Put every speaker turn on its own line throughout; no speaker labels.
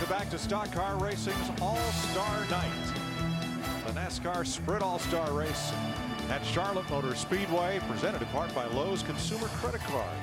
Welcome back to Stock Car Racing's All-Star Night. The NASCAR Sprint All-Star Race at Charlotte Motor Speedway, presented in part by Lowe's Consumer Credit Card.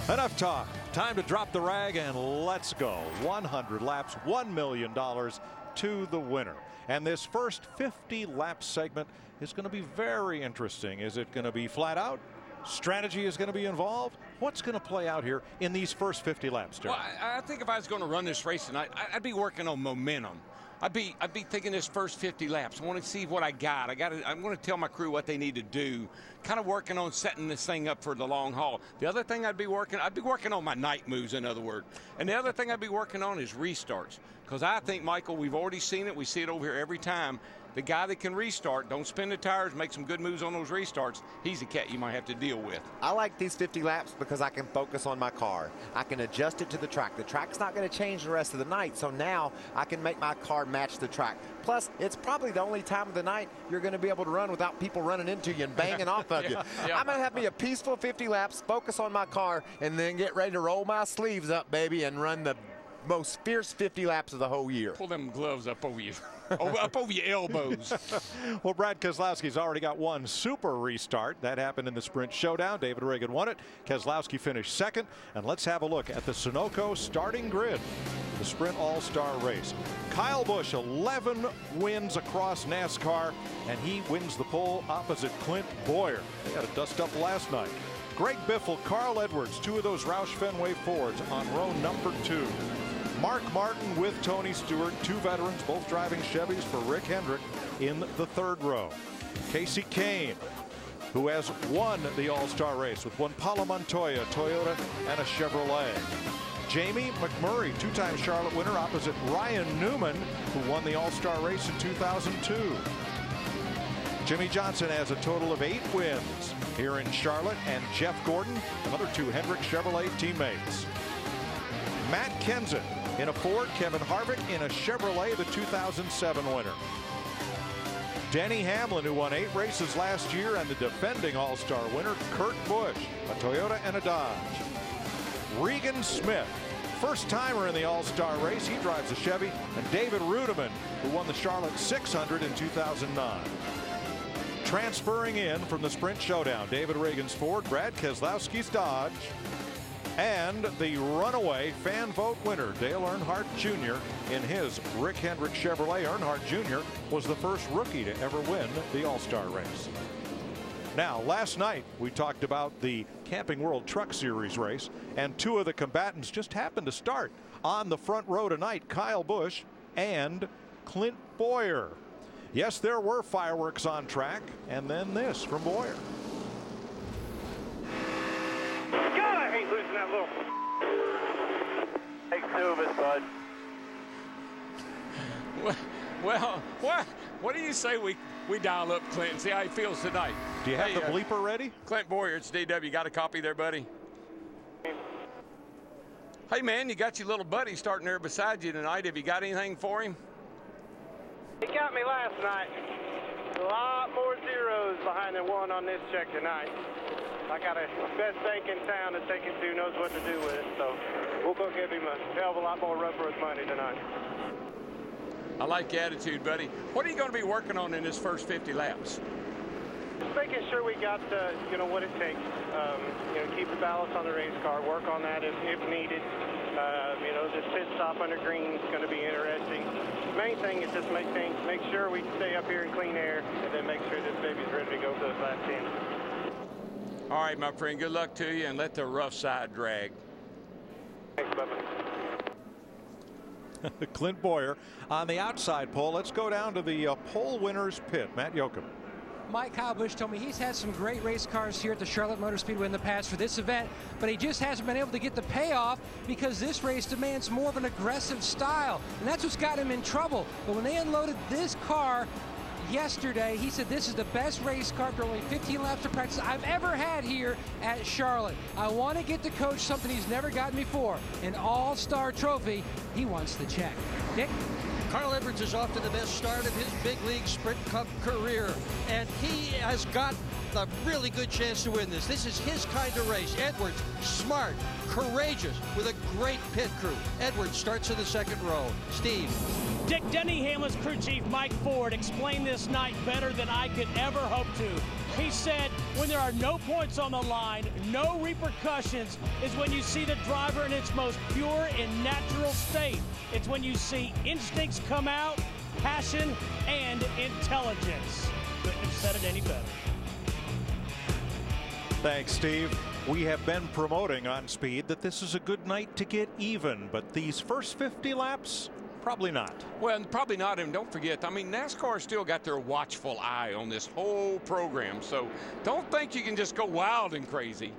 Enough talk. Time to drop the rag and let's go. 100 laps, $1 million to the winner. And this first 50 lap segment is going to be very interesting. Is it going to be flat out? Strategy is going to be involved. What's going to play out here in these first 50 laps, Jerry?
Well, I think if I was going to run this race tonight, I'd be working on momentum. I'd be thinking this first 50 laps. I want to see what I got. I'm going to tell my crew what they need to do. Kind of working on setting this thing up for the long haul. The other thing I'd be working on my night moves, in other words. And the other thing I'd be working on is restarts. Because I think, Michael, we've already seen it. We see it over here every time. The guy that can restart, don't spin the tires, make some good moves on those restarts, he's the cat you might have to deal with.
I like these 50 laps because I can focus on my car. I can adjust it to the track. The track's not going to change the rest of the night, so now I can make my car match the track. Plus, it's probably the only time of the night you're going to be able to run without people running into you and banging off of you. I'm going to have me a peaceful 50 laps, focus on my car, and then get ready to roll my sleeves up, baby, and run the most fierce 50 laps of the whole year.
Pull them gloves up over you. Up over your elbows.
Well, Brad Keselowski's already got one super restart. That happened in the Sprint Showdown. David Reagan won it. Keselowski finished second. And let's have a look at the Sunoco starting grid, the Sprint All-Star Race. Kyle Busch, 11 wins across NASCAR, and he wins the pole opposite Clint Bowyer. They had a dust-up last night. Greg Biffle, Carl Edwards, two of those Roush Fenway Fords on row number 2. Mark Martin with Tony Stewart, two veterans, both driving Chevys for Rick Hendrick in the third row. Casey Kane, who has won the All-Star race with one Paulo Montoya, Toyota, and a Chevrolet. Jamie McMurray, two-time Charlotte winner opposite Ryan Newman, who won the All-Star race in 2002. Jimmy Johnson has a total of 8 wins here in Charlotte, and Jeff Gordon, another two Hendrick Chevrolet teammates. Matt Kenseth in a Ford, Kevin Harvick in a Chevrolet, the 2007 winner. Denny Hamlin, who won 8 races last year, and the defending All-Star winner, Kurt Busch, a Toyota and a Dodge. Regan Smith, first-timer in the All-Star race, he drives a Chevy, and David Rudiman, who won the Charlotte 600 in 2009. Transferring in from the Sprint Showdown, David Reagan's Ford, Brad Keselowski's Dodge, and the runaway fan vote winner, Dale Earnhardt Jr. in his Rick Hendrick Chevrolet. Earnhardt Jr. was the first rookie to ever win the All-Star race. Now, last night we talked about the Camping World Truck Series race, and two of the combatants just happened to start on the front row tonight, Kyle Busch and Clint Bowyer. Yes, there were fireworks on track, and then this from Bowyer.
Losing that little. Take 2 of it, bud.
Well, what do you say we dial up Clint and see how he feels tonight?
Do you have the bleeper ready?
Clint Bowyer, it's DW. You got a copy there, buddy? Hey, man, you got your little buddy starting there beside you tonight. Have you got anything for him?
He got me last night. A lot more zeros behind the 1 on this check tonight. I got a best bank in town to take it to, knows what to do with it, so we'll go give him a hell of a lot more run for his money tonight.
I like your attitude, buddy. What are you going to be working on in this first 50 laps?
Making sure we got what it takes. Keep the balance on the race car, work on that if needed. This pit stop under green is going to be interesting. Main thing is just make sure we stay up here in clean air, and then make sure this baby's ready to go for those last 10.
All right, my friend, good luck to you, and let the rough side drag.
Thanks, Bubba.
Clint Bowyer on the outside pole. Let's go down to the pole winner's pit. Matt Yoakum.
Mike Kyle Busch told me he's had some great race cars here at the Charlotte Motor Speedway in the past for this event, but he just hasn't been able to get the payoff because this race demands more of an aggressive style, and that's what's got him in trouble. But when they unloaded this car yesterday, he said this is the best race car after only 15 laps of practice I've ever had here at Charlotte. I want to get the coach something he's never gotten before, an all-star trophy. He wants the check. Dick?
Carl Edwards is off to the best start of his big league Sprint Cup career, and he has got a really good chance to win this. This is his kind of race. Edwards, smart, courageous, with a great pit crew. Edwards starts in the second row. Steve.
Dick Denny Hamlin's crew chief Mike Ford explained this night better than I could ever hope to. He said when there are no points on the line, no repercussions, is when you see the driver in its most pure and natural state. It's when you see instincts come out, passion, and intelligence. Couldn't have said it any better.
Thanks, Steve. We have been promoting on Speed that this is a good night to get even, but these first 50 laps, probably not.
Well, probably not, and don't forget, I mean, NASCAR still got their watchful eye on this whole program, so don't think you can just go wild and crazy.